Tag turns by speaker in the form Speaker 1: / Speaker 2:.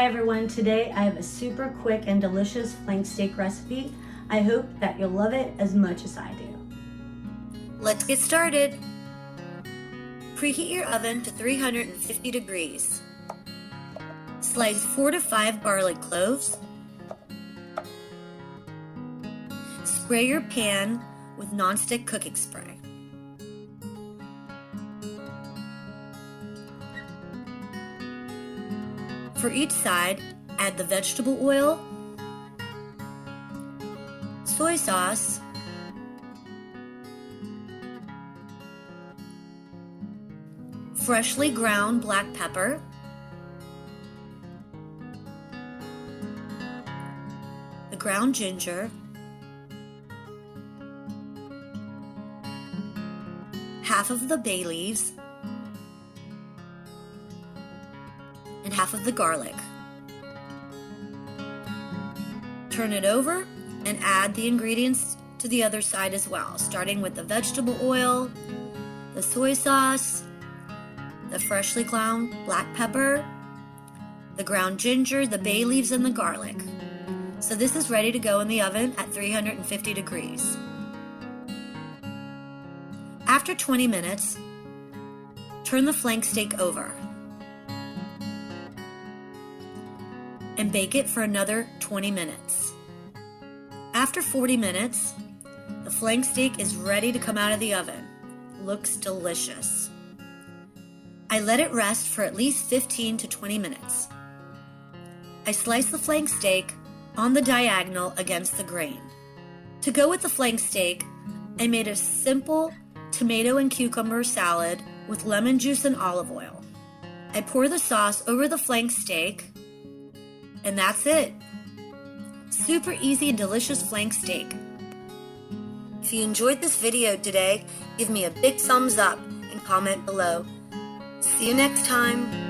Speaker 1: Hi everyone, today I have a super quick and delicious flank steak recipe. I hope that you'll love it as much as I do.
Speaker 2: Let's get started. Preheat your oven to 350 degrees. Slice 4 to 5 garlic cloves. Spray your pan with nonstick cooking spray. For each side, add the vegetable oil, soy sauce, freshly ground black pepper, the ground ginger, half of the bay leaves, and half of the garlic. Turn it over and add the ingredients to the other side as well, starting with the vegetable oil, the soy sauce, the freshly ground black pepper, the ground ginger, the bay leaves, and the garlic. So this is ready to go in the oven at 350 degrees. After 20 minutes, turn the flank steak over and bake it for another 20 minutes. After 40 minutes, the flank steak is ready to come out of the oven. Looks delicious. I let it rest for at least 15 to 20 minutes. I slice the flank steak on the diagonal against the grain. To go with the flank steak, I made a simple tomato and cucumber salad with lemon juice and olive oil. I pour the sauce over the flank steak, and that's it. Super easy and delicious flank steak. If you enjoyed this video today, give me a big thumbs up and comment below. See you next time.